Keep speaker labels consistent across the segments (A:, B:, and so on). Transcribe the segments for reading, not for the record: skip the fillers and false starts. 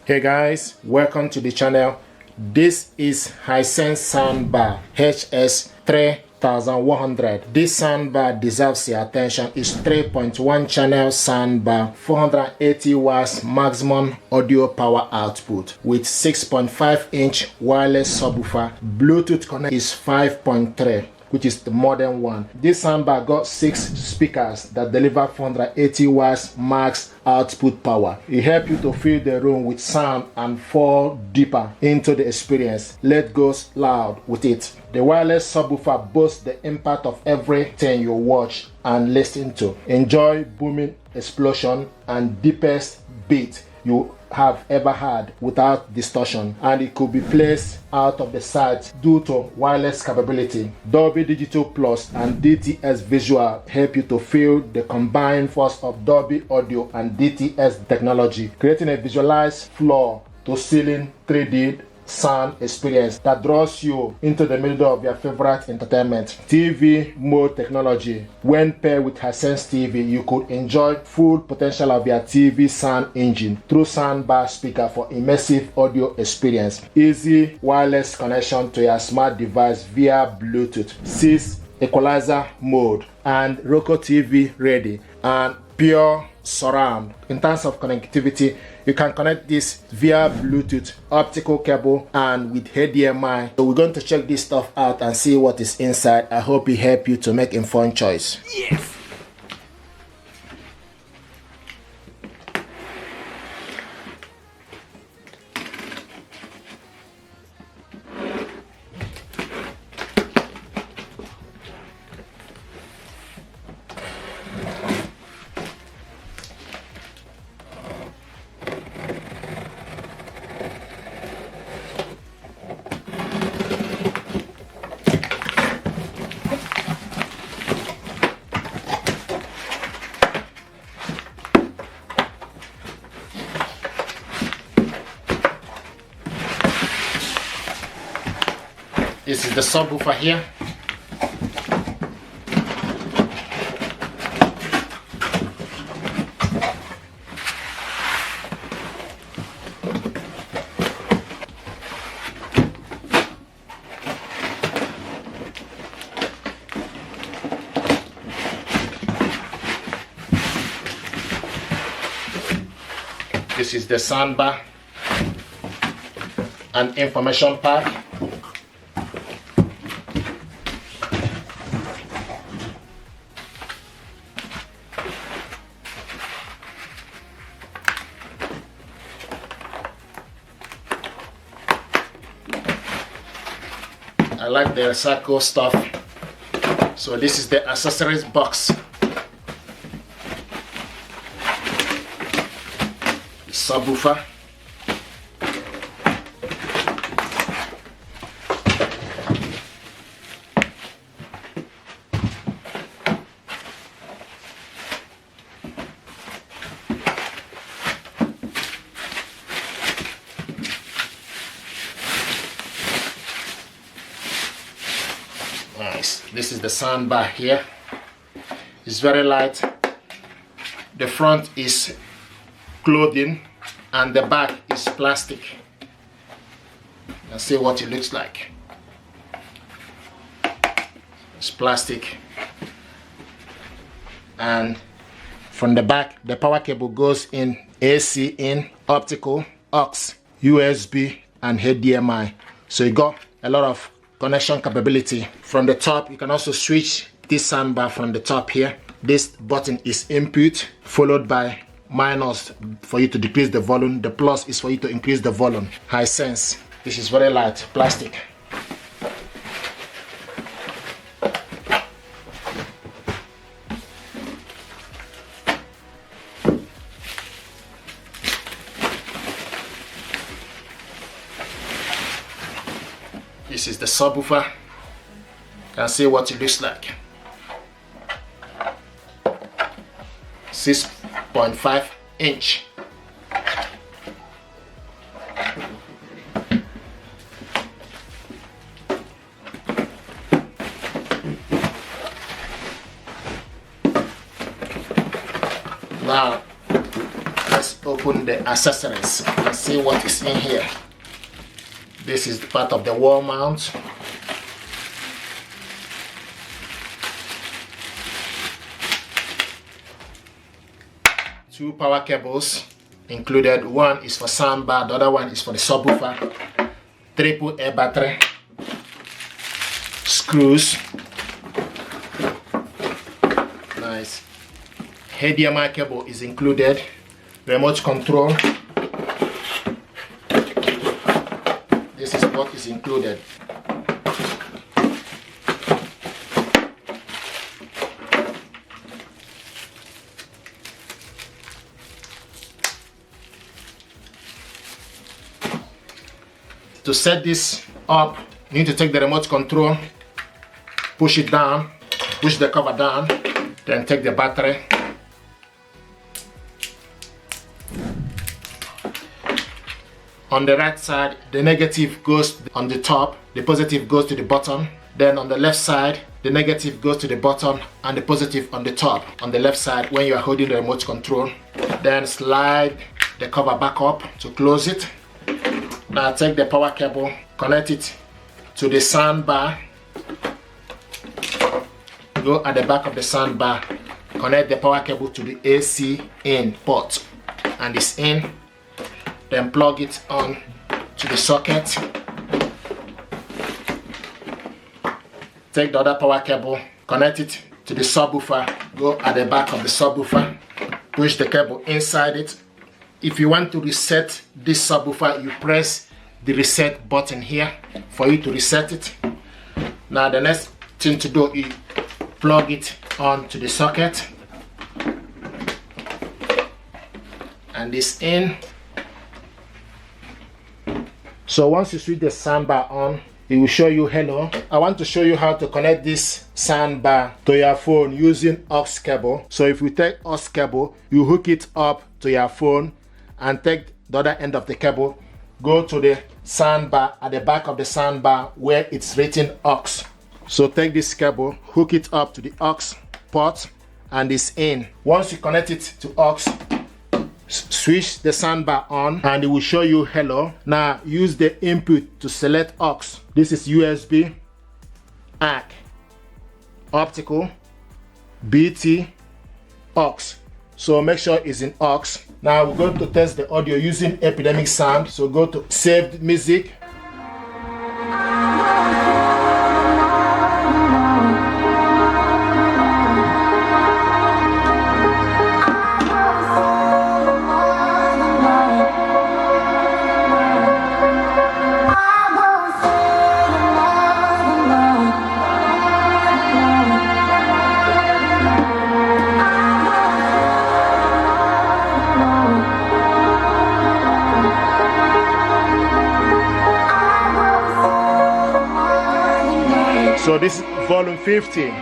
A: Hey guys, welcome to the channel. This is Hisense Soundbar HS3100. This soundbar deserves your attention. It's 3.1 channel soundbar, 480 watts maximum audio power output with 6.5-inch wireless subwoofer. Bluetooth connect is 5.3, which is the modern one. This soundbar got 6 speakers that deliver 480 watts max output power. It helps you to fill the room with sound and fall deeper into the experience. Let go loud with it. The wireless subwoofer boasts the impact of everything you watch and listen to. Enjoy booming explosion and deepest beat you have ever had without distortion, and it could be placed out of the sight due to wireless capability. Dolby Digital Plus and DTS Visual help you to feel the combined force of Dolby Audio and DTS technology, creating a visualized floor to ceiling 3D sound experience that draws you into the middle of your favorite entertainment. TV mode technology. When paired with Hisense TV, you could enjoy full potential of your TV sound engine through soundbar speaker for immersive audio experience. Easy wireless connection to your smart device via Bluetooth. 6 equalizer mode and Roku TV ready and pure surround. In terms of connectivity, you can connect this via Bluetooth, optical cable, and with HDMI. So we're going to check this stuff out and see what is inside. I hope it helps you to make informed choice. Yes. This is the subwoofer here. This is the soundbar and information pad. I like the recycle stuff. So this is the accessories box. Subwoofer. Nice. This is the soundbar here. It's very light. The front is clothing and the back is plastic. Let's see what it looks like. It's plastic, and from the back the power cable goes in, AC in, optical, AUX, USB, and HDMI. So you got a lot of connection capability. From the top you can also switch this soundbar from the top here. This button is input, followed by minus for you to decrease the volume. The plus is for you to increase the volume. Hisense. This is very light, plastic. This is the subwoofer. You can see what it looks like. 6.5-inch. Now let's open open the accessories and see what is in here. This is part of the wall mount. Two power cables included. One is for soundbar, the other one is for the subwoofer. Triple A battery, screws, nice. HDMI cable is included. Remote control. This is what is included. To set this up, you need to take the remote control, push it down, push the cover down, then take the battery. On the right side, the negative goes on the top, the positive goes to the bottom. Then on the left side, the negative goes to the bottom and the positive on the top. On the left side, when you are holding the remote control, then slide the cover back up to close it. Now take the power cable, connect it to the soundbar. Go at the back of the soundbar, connect the power cable to the AC in port, and it's in. Then plug it on to the socket. Take the other power cable, connect it to the subwoofer. Go at the back of the subwoofer, push the cable inside it. If you want to reset this subwoofer, you press the reset button here for you to reset it. Now the next thing to do is plug it onto the socket, and it's in. So once you switch the soundbar on, it will show you hello. I want to show you how to connect this soundbar to your phone using AUX cable. So if you take AUX cable, you hook it up to your phone and take the other end of the cable, go to the soundbar at the back of the soundbar where it's written AUX. So take this cable, hook it up to the AUX port, and it's in. Once you connect it to AUX, switch the soundbar on and it will show you hello. Now use the input to select AUX. This is USB, AUX, optical, BT, AUX. So make sure it's in AUX. Now we're going to test the audio using Epidemic Sound. So go to saved music. So this is volume 50.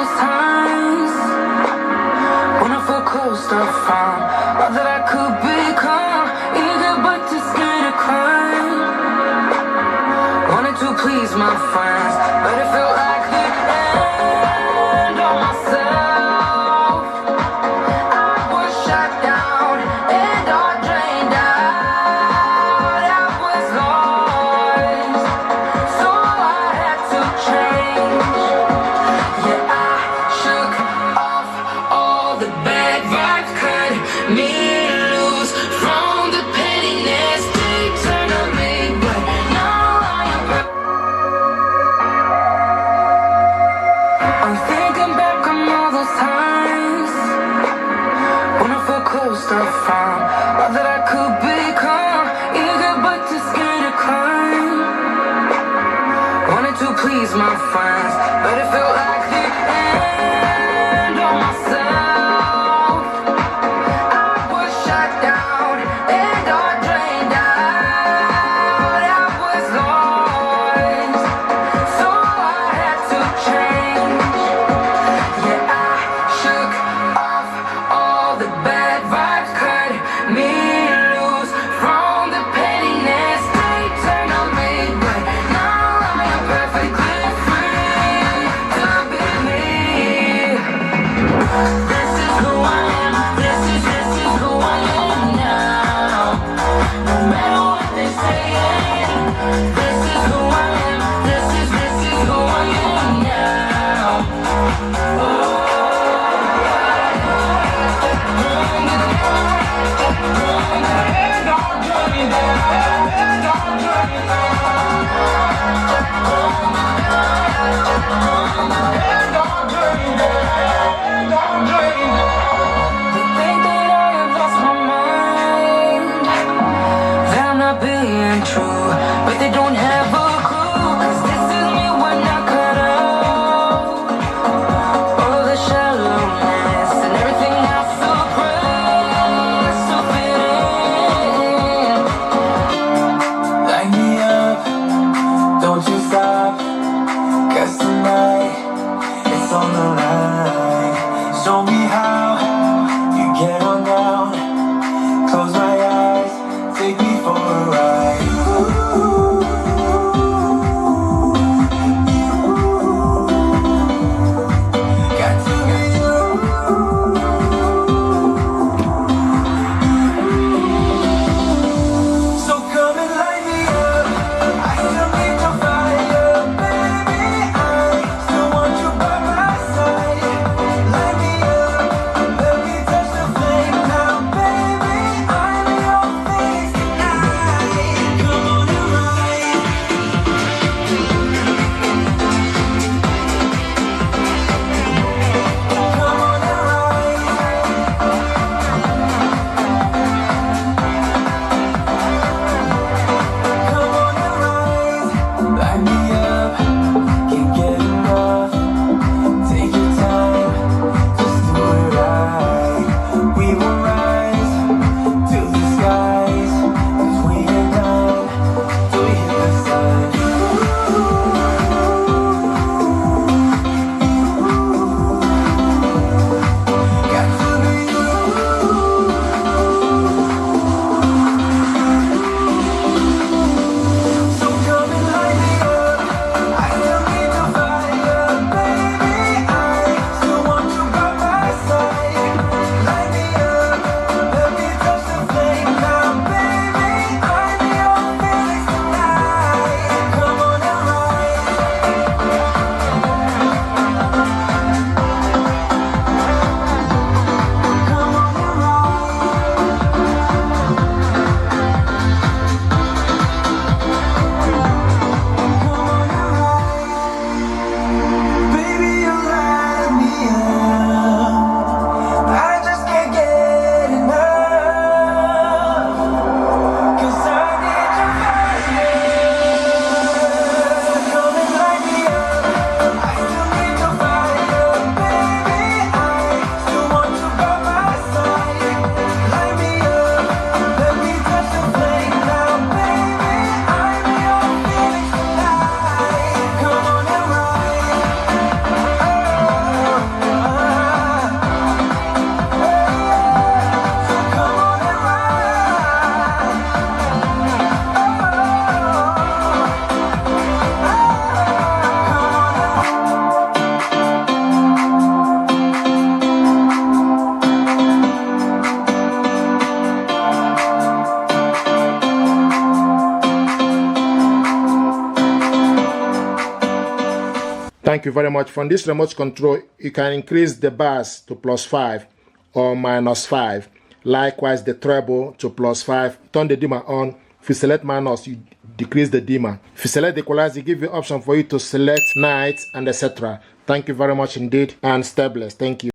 B: those times when I felt close to found all that I could become, eager but too scared to cry. Wanted to please my friends, but it felt like the end of myself. I was shut down and all drained out. I was lost, so I had to change. Yeah, I shook off all the bad vibes, cut me loose from the pettiness they turned on me. But now I am I'm thinking back on all those times when I felt close to found all that I could become, eager but too scared to cry. Wanted to please my friends, but it felt like the end of myself. I was shut down and all drained out. I was lost, so I had to change. Yeah, I shook off all the bad vibes, cut me loose from the pettiness they turned on me. But now I am perfectly free to
A: Thank you very much. From this remote control, you can increase the bass to +5 or -5. Likewise, the treble to +5. Turn the dimmer on. If you select minus, you decrease the dimmer. If you select the equalizer, it gives you option for you to select night and etc. Thank you very much indeed, and stay blessed. Thank you.